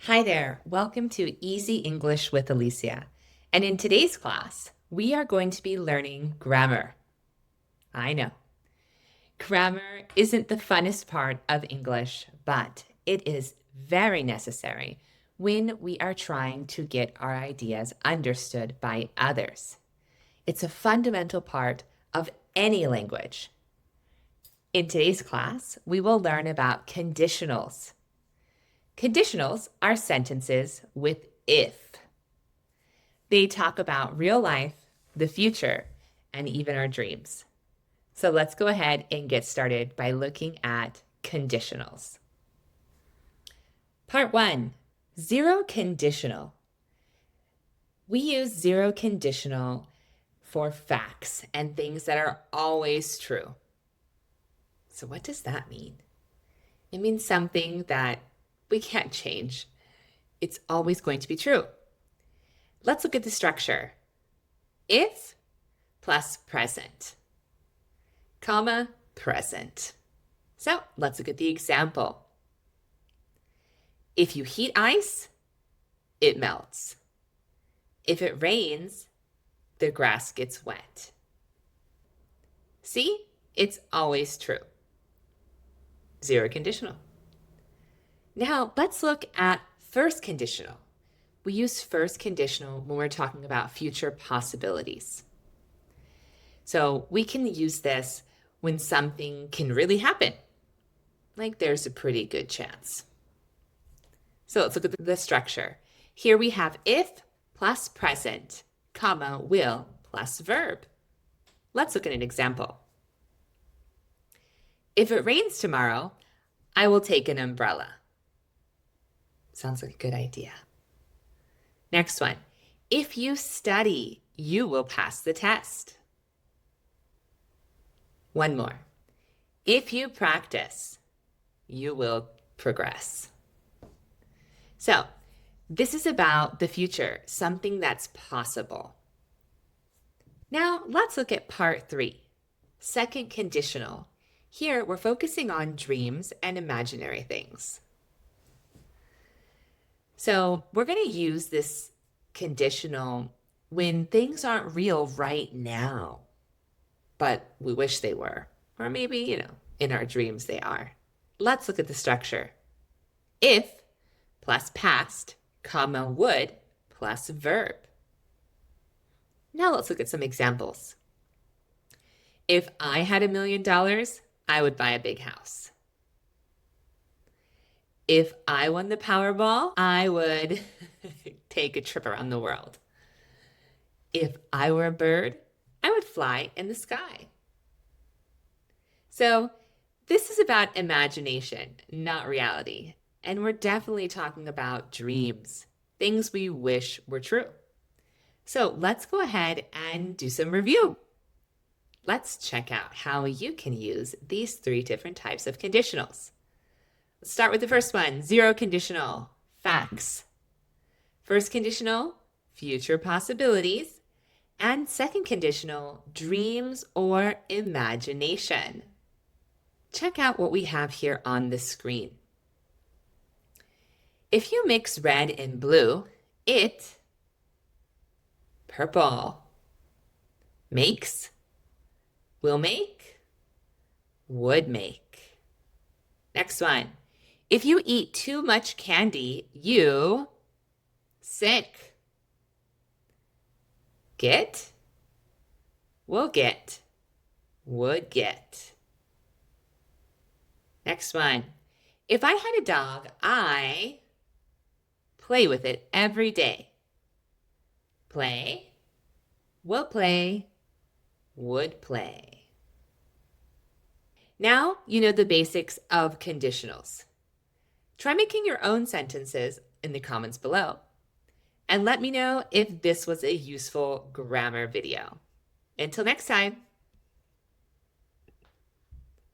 Hi there, welcome to Easy English with Alicia. And in today's class, we are going to be learning grammar. I know. Grammar isn't the funnest part of English, but it is very necessary when we are trying to get our ideas understood by others. It's a fundamental part of any language. In today's class, we will learn about conditionals. Conditionals are sentences with if. They talk about real life, the future, and even our dreams. So let's go ahead and get started by looking at conditionals. Part 1, Zero Conditional. We use zero conditional for facts and things that are always true. So what does that mean? It means something that we can't change. It's always going to be true. Let's look at the structure. If plus present, comma, present. So let's look at the example. If you heat ice, it melts. If it rains, the grass gets wet. See, it's always true. Zero conditional. Now, let's look at first conditional. We use first conditional when we're talking about future possibilities. So we can use this when something can really happen, like there's a pretty good chance. So let's look at the structure. Here we have if plus present, comma, will plus verb. Let's look at an example. If it rains tomorrow, I will take an umbrella. Sounds like a good idea. Next one. If you study, you will pass the test. One more. If you practice, you will progress. So, this is about the future, something that's possible. Now, let's look at part 3, second conditional. Here, we're focusing on dreams and imaginary things. So we're going to use this conditional when things aren't real right now, but we wish they were. Or maybe, in our dreams they are. Let's look at the structure. If plus past, comma, would plus verb. Now let's look at some examples. If I had $1 million, I would buy a big house. If I won the Powerball, I would take a trip around the world. If I were a bird, I would fly in the sky. So this is about imagination, not reality. And we're definitely talking about dreams, things we wish were true. So let's go ahead and do some review. Let's check out how you can use these 3 different types of conditionals. Let's start with the first one, zero conditional, facts. First conditional, future possibilities. And second conditional, dreams or imagination. Check out what we have here on the screen. If you mix red and blue, it, purple, makes, will make, would make. Next one. If you eat too much candy, you sick. Get, will get, would get. Next one. If I had a dog, I play with it every day. Play, will play, would play. Now you know the basics of conditionals. Try making your own sentences in the comments below. And let me know if this was a useful grammar video. Until next time.